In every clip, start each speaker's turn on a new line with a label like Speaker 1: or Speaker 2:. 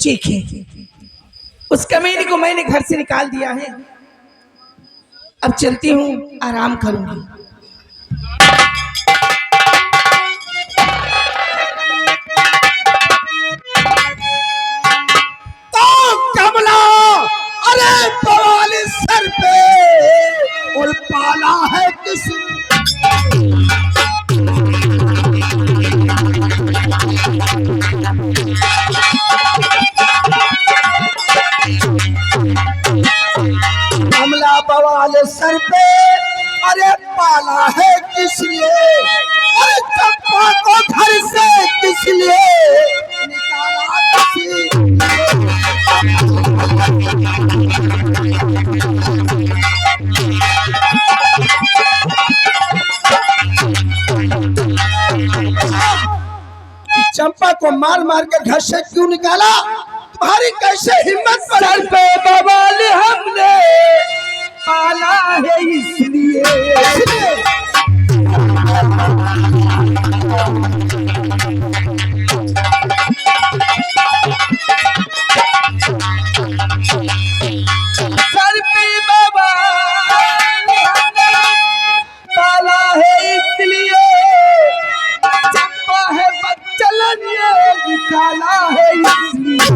Speaker 1: ठीक है, उस कमीनी को मैंने घर से निकाल दिया है। अब चलती हूँ, आराम करूंगी।
Speaker 2: तो कमला, अरे बवाल सर पे और पाला है किसने? कमला बवाल सर पे, अरे पाला है किसलिए? अरे चंपा को घर से किसलिए निकाला किसी? चंपा को मार मार कर घर से क्यों निकाला? तुम्हारी कैसे हिम्मत पड़ी?
Speaker 1: सर पे बवाल हमने पाला है इसलिए। सर पे बवाल हमने पाला है इसलिए। चंपा है बच्चलन ये निकाला है इसलिए।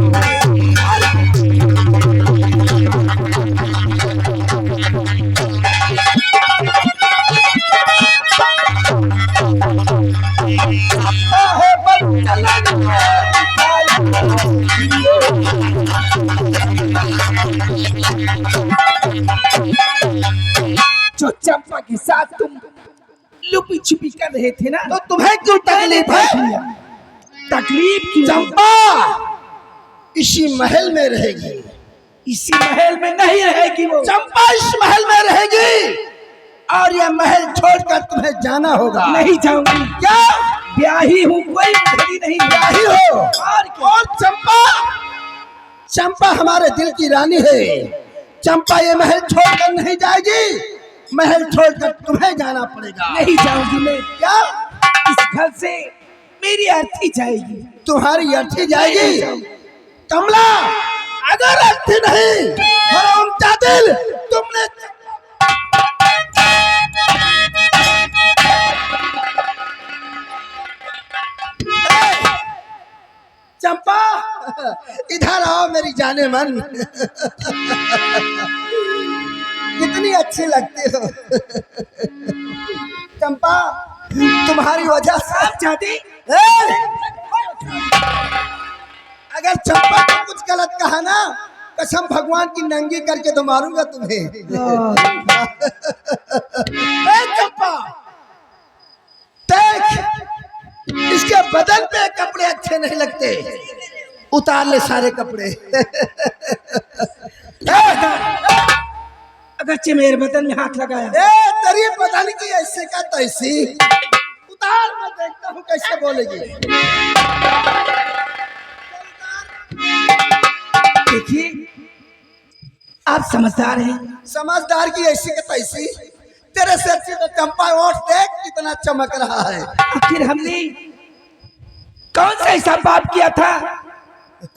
Speaker 1: जो चंपा के साथ तुम लुपी छिपी कर रहे थे ना,
Speaker 2: तो तुम्हें क्यों तकलीफ है?
Speaker 1: तकलीफ की
Speaker 2: चंपा इसी महल में रहेगी।
Speaker 1: इसी महल में नहीं रहेगी वो।
Speaker 2: चंपा इस महल में रहेगी और यह महल छोड़कर तुम्हें जाना होगा।
Speaker 1: नहीं जाऊंगी।
Speaker 2: क्या?
Speaker 1: ब्याही हूँ, कोई मुझे नहीं।
Speaker 2: ब्याही हो? और चंपा हमारे दिल की रानी है। चंपा ये महल छोड़कर नहीं जाएगी। महल छोड़कर तुम्हें जाना पड़ेगा।
Speaker 1: नहीं जाऊंगी मैं।
Speaker 2: क्या?
Speaker 1: इस घर से मेरी अर्थी जाएगी।
Speaker 2: तुम्हारी अर्थी जाएगी? कमला, अगर अर्थी नहीं, हराम जादिल, तुमने चंपा इधर आओ मेरी जाने मन। कितनी अच्छी लगती हो चंपा, तुम्हारी वजह से
Speaker 1: जाते।
Speaker 2: अगर चंपा को कुछ गलत कहा ना, कसम भगवान की नंगी करके तो मारूंगा तुम्हें। चंपा देख, इसके बदन पे कपड़े अच्छे नहीं लगते, उतार ले सारे कपड़े।
Speaker 1: अगरचे मेरे बदन में हाथ लगाया।
Speaker 2: तेरी बदन की ऐसे का तैसी, उतार, मैं देखता हूँ कैसे बोलेगी।
Speaker 1: देखिए, आप समझदार हैं।
Speaker 2: समझदार की ऐसी का तैसी, तेरे से अच्छी तो चंपा ओठ देख कितना चमक रहा है।
Speaker 1: आखिर हमने कौन सा ऐसा पाप किया था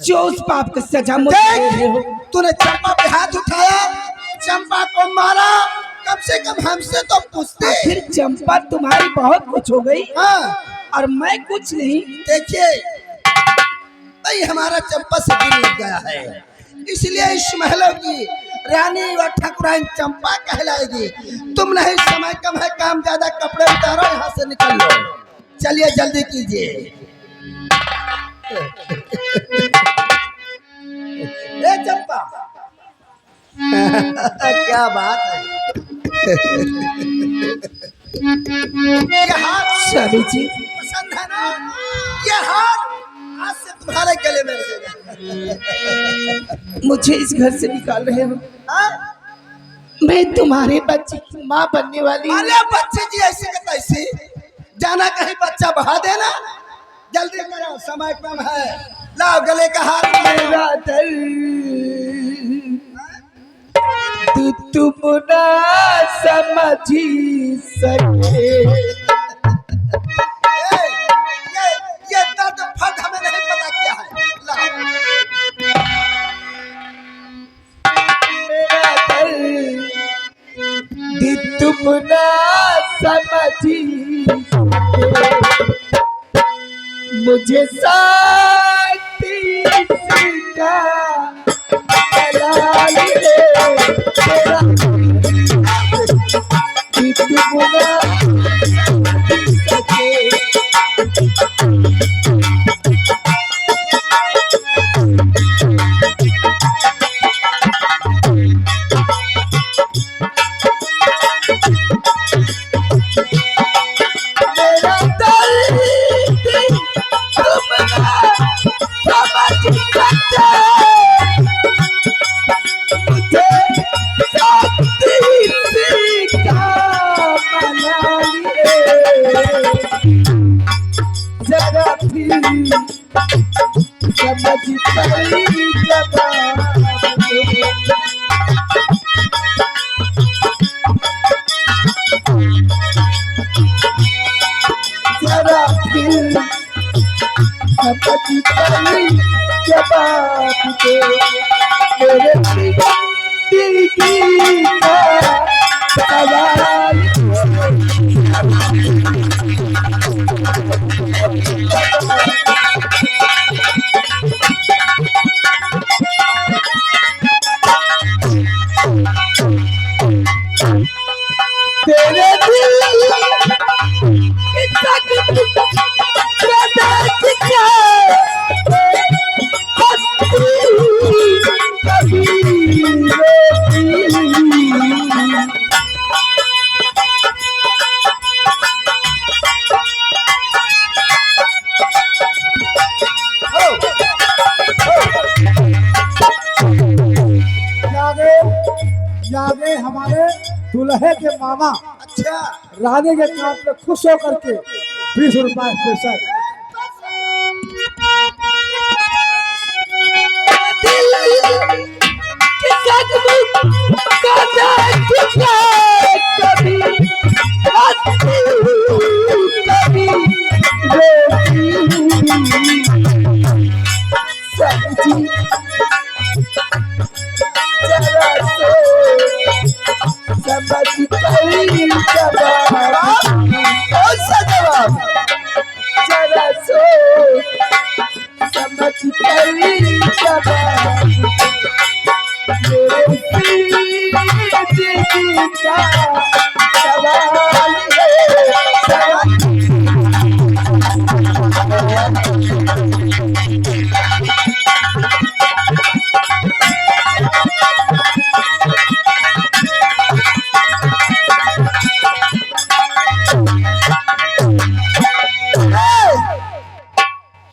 Speaker 1: जो उस पाप का सजा मुझे दे रहे हो?
Speaker 2: तूने चंपा पे हाथ उठाया, चंपा को मारा, कम से कम हमसे तो पूछते।
Speaker 1: फिर चंपा तुम्हारी बहुत कुछ हो गई।
Speaker 2: हाँ,
Speaker 1: और मैं कुछ नहीं।
Speaker 2: देखिए भाई, हमारा चंपा से दिल लग गया है, इसलिए इस महलों की रानी व ठाकुराइन चंपा कहलाएगी। तुम नहीं, समय कम है, काम ज्यादा, कपड़े उतारो, यहाँ से निकल लो। चलिए जल्दी कीजिए। ए चंपा, क्या बात है। ये हाथ
Speaker 1: स्वामी जी,
Speaker 2: पसंद है ना? ये हाथ आज से तुम्हारे गले में रहेगा।
Speaker 1: मुझे इस घर से निकाल रहे हो?
Speaker 2: हाँ?
Speaker 1: मैं तुम्हारे बच्चे की माँ बनने वाली हूँ।
Speaker 2: अरे बच्चे की ऐसी का तैसी, जाना कहीं बच्चा बहा देना। जल्दी करो, समय कम है। लाओ गले का हाथ।
Speaker 1: मेरा दर्द तुम ना समझ सके।
Speaker 2: ये दर्द फट हमें नहीं पता क्या है। लाओ
Speaker 1: ना समझी मुझे साथी का दलाल है तेरा कि तुम ना सके तेरे
Speaker 3: यादें हमारे दुल्हे के मामा
Speaker 2: अच्छा
Speaker 3: राधे के काम पे खुश होकर के 20 रुपए स्पेशल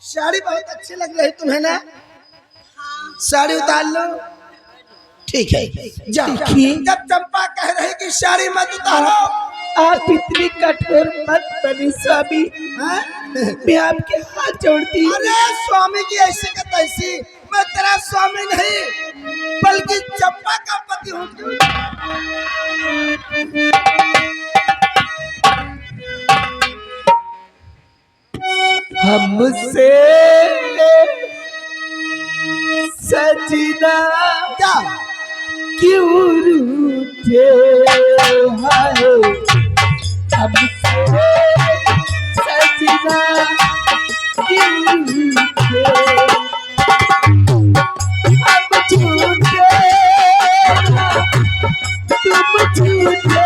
Speaker 2: साड़ी बहुत अच्छी लग रही तुम्हें ना साड़ी उतार लो ठीक है जाओ जब चंपा कह रही कि साड़ी मत उतारो
Speaker 1: आप इतनी कठोर मत बने स्वामी
Speaker 2: हाँ?
Speaker 1: मैं आपके हाथ जोड़ती हूँ
Speaker 2: अरे स्वामी की ऐसी का तैसी मैं तेरा स्वामी नहीं बल्कि चंपा का पति हूँ
Speaker 1: हमसे सजना
Speaker 2: क्या
Speaker 1: क्यों रूठे हाय हमसे सजना क्यों रूठे हम झूठे तुम झूठे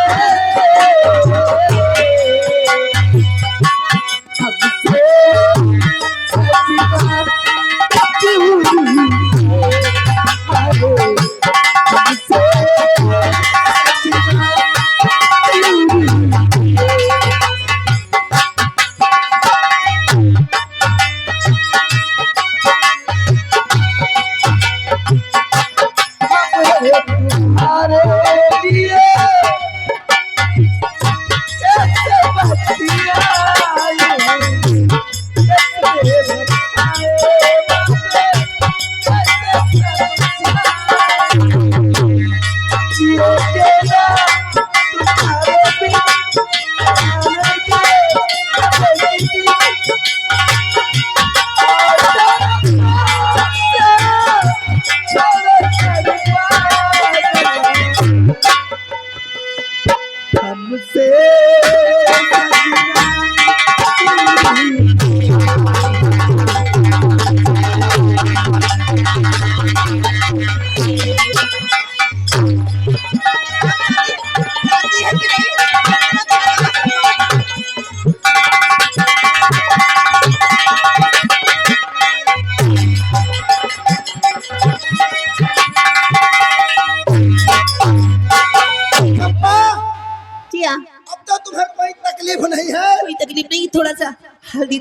Speaker 1: हमसे सजना क्यों रूठे हाय हमसे सजना क्यों रूठे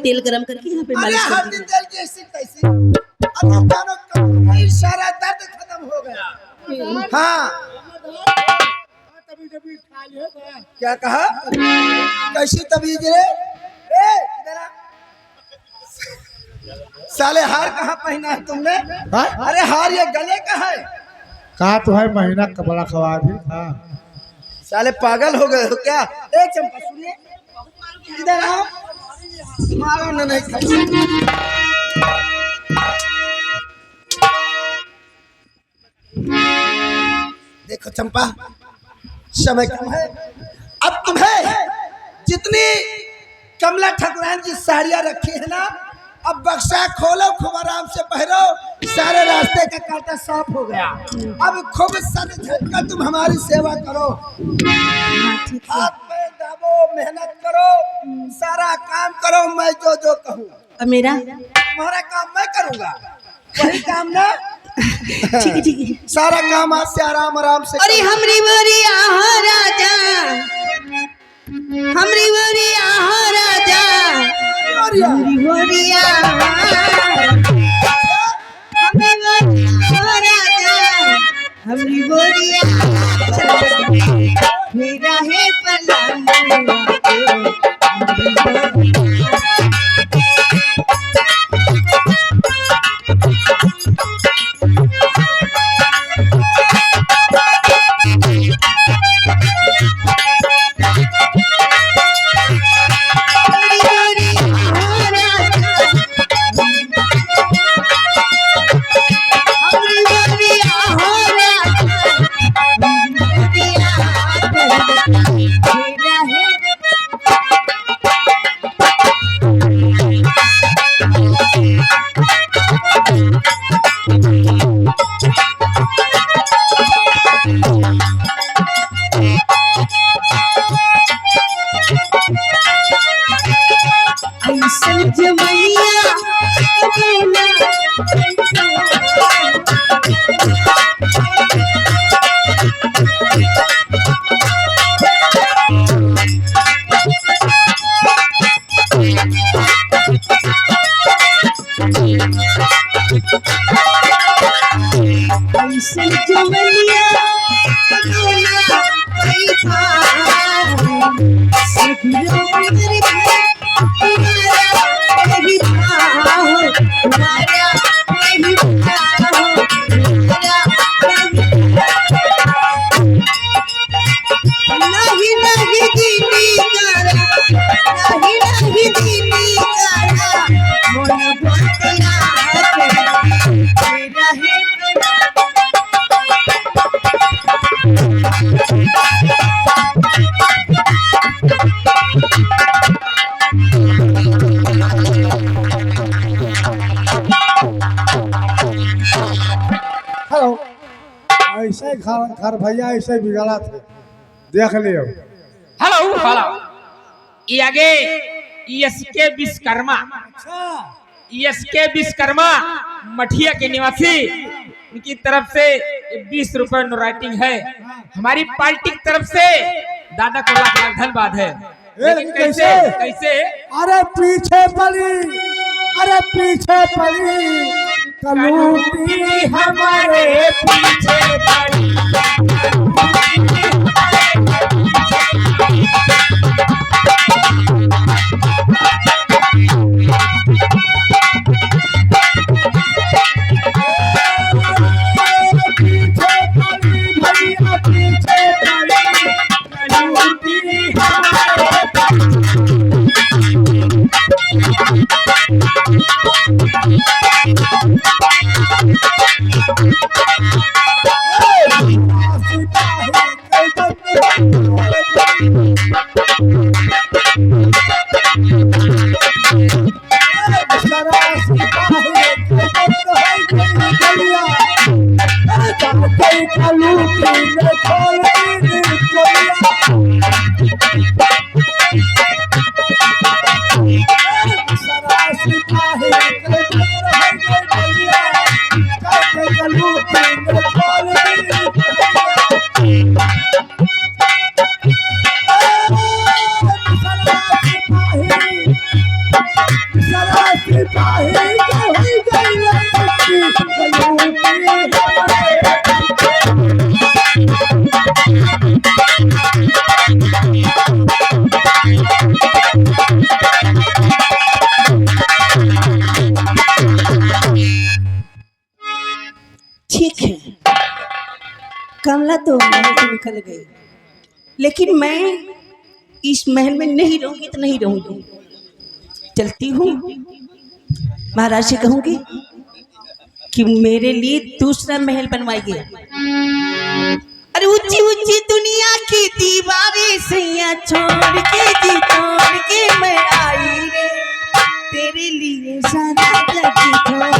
Speaker 4: तेल गरम करके यहाँ पे
Speaker 2: अरे
Speaker 4: मालिश कर
Speaker 2: हल्दी
Speaker 4: दीजिए।
Speaker 2: तेल जैसी तैसी अब जानो कब सारा दर्द खत्म हो गया। हाँ क्या कहा? कैसी तबीयत रे? ए, इधर आ। साले हार कहाँ पहना है तुमने? अरे हार ये गले का है।
Speaker 3: कहा तो है महीना का बड़ा खवा भी। हाँ
Speaker 2: साले पागल हो गए हो क्या? ए चंपा सुनिए, इधर आओ। मारो ना नहीं खाई। देखो चंपा, समय कम है। अब तुम्हें जितनी कमला ठाकुरान जी साड़ियाँ रखी है ना, अब बक्सा खोलो, खूब आराम से पहनो। सारे रास्ते का कांटा साफ हो गया। अब खूब सर झटका तुम हमारी सेवा करो, हाथ पे दाबो, मेहनत करो, सारा काम करो। मैं जो जो कहूँ
Speaker 4: और मेरा
Speaker 2: तुम्हारा काम मैं करूँगा, वही काम ना।
Speaker 4: ठीक है ठीक है।
Speaker 2: सारा काम आज से आराम आराम से
Speaker 4: अरे हमरी बोरिया हो राजा, हमरी बोरिया हो राजा,
Speaker 2: करो।
Speaker 4: हमरी बोरिया, हमरी बोरिया हो राजा, हमरी बोरिया मेरा है पलंग।
Speaker 3: हेलो, ऐसे घर भैया ऐसे बिगड़ा थे, देख लियो।
Speaker 5: हेलो हेलो, ये आगे ESK विश्वकर्मा, ESK विश्वकर्मा मठिया के निवासी, उनकी तरफ से 20 रुपए राइटिंग है। हमारी पार्टी की तरफ से दादा को लाख लाख धन्यवाद है। लेकिन कैसे कैसे?
Speaker 3: अरे पीछे पड़ी, अरे पीछे पड़ी कलूटी हमारे
Speaker 5: पीछे पड़ी।
Speaker 3: काहे के होई गइल पट्टी
Speaker 4: ठीक है, कमला तो महल से निकल गई, लेकिन मैं इस महल में नहीं रहूंगी तो नहीं रहूंगी। चलती हूँ, महाराज से कहूंगी कि मेरे लिए दूसरा महल बनवाइए। अरे ऊंची ऊंची दुनिया की दीवारें सैया छोड़ के जी छोड़ के मैं आई रे, तेरे लिए सारा जग छोड़,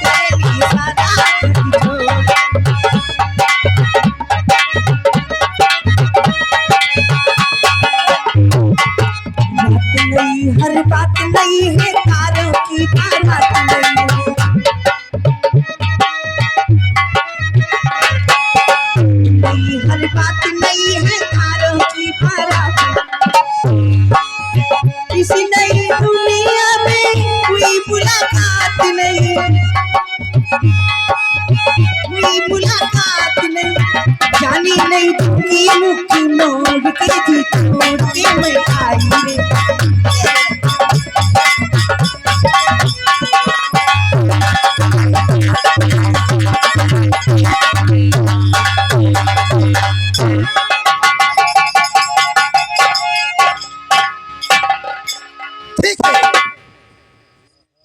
Speaker 4: तेरे लिए सारा जग छोड़। बात नहीं, हर बात नहीं है तारों की बारात नहीं है, हर बात नहीं है तारों की बारात। इस नई दुनिया में कोई मुलाकात नहीं, कोई मुलाकात नहीं, जानी नहीं दूंगी मुख मोड़ के जी छोड़ के मैं आई रे।
Speaker 2: ठीक है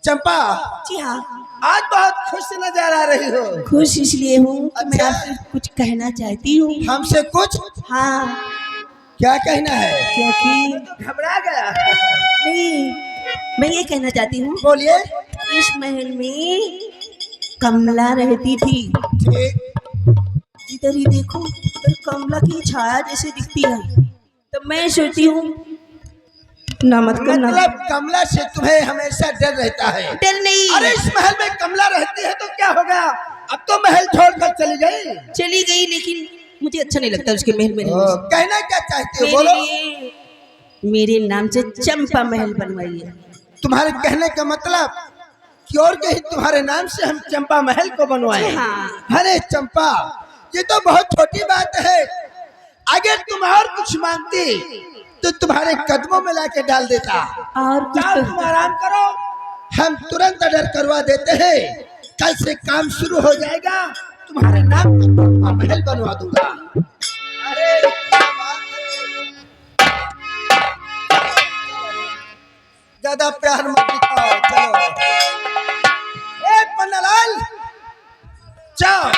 Speaker 2: चंपा,
Speaker 4: जी हाँ,
Speaker 2: आज बहुत खुश नजर आ रही हो।
Speaker 4: खुश इसलिए हूँ कि मैं
Speaker 2: अच्छा।
Speaker 4: आपसे कुछ कहना चाहती हूँ।
Speaker 2: हमसे कुछ
Speaker 4: हाँ,
Speaker 2: क्या कहना है?
Speaker 4: क्योंकि
Speaker 2: घबरा गया।
Speaker 4: नहीं, मैं ये कहना चाहती हूँ,
Speaker 2: बोलिए।
Speaker 4: इस महल में कमला रहती थी।
Speaker 2: ठीक,
Speaker 4: जिधर ही देखो उधर कमला की छाया जैसे दिखती है, तो मैं सोचती हूँ ना मत करना।
Speaker 2: मतलब कमला से तुम्हें हमेशा डर रहता है?
Speaker 4: डर नहीं,
Speaker 2: अरे इस महल में कमला रहती है तो क्या हो गया? अब तो महल छोड़कर चली गई।
Speaker 4: चली गई, लेकिन मुझे अच्छा नहीं लगता उसके महल में रहने से।
Speaker 2: कहना क्या चाहते हो
Speaker 4: मेरे
Speaker 2: बोलो।
Speaker 4: लिए मेरे नाम से चंपा महल बनवाइए।
Speaker 2: तुम्हारे कहने का मतलब कि और कहीं तुम्हारे नाम से हम चंपा महल को बनवाएं?
Speaker 4: हाँ।
Speaker 2: अरे चंपा, ये तो बहुत छोटी बात है। अगर तुम और कुछ मांगती तो तुम्हारे कदमों में लाके डाल देता।
Speaker 4: और कुछ
Speaker 2: जाओ,
Speaker 4: तो
Speaker 2: तुम आराम करो, हम तुरंत ऑर्डर करवा देते हैं। कल से काम शुरू हो जाएगा, तुम्हारे नाम का महल बनवा दूंगा। अरे क्या बात है। ज्यादा प्यार मत दिखाओ, चलो। ए पन्नालाल, जाओ,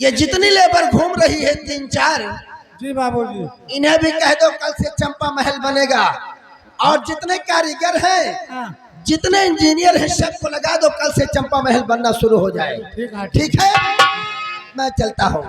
Speaker 2: ये जितनी लेबर घूम रही है 3-4,
Speaker 3: जी बाबूजी।
Speaker 2: इन्हें भी कह दो कल से चंपा महल बनेगा। और जितने कारीगर हैं,
Speaker 3: हाँ,
Speaker 2: जितने इंजीनियर हैं, सबको लगा दो, कल से चंपा महल बनना शुरू हो जाए।
Speaker 3: ठीक है।
Speaker 2: ठीक है, मैं चलता हूँ।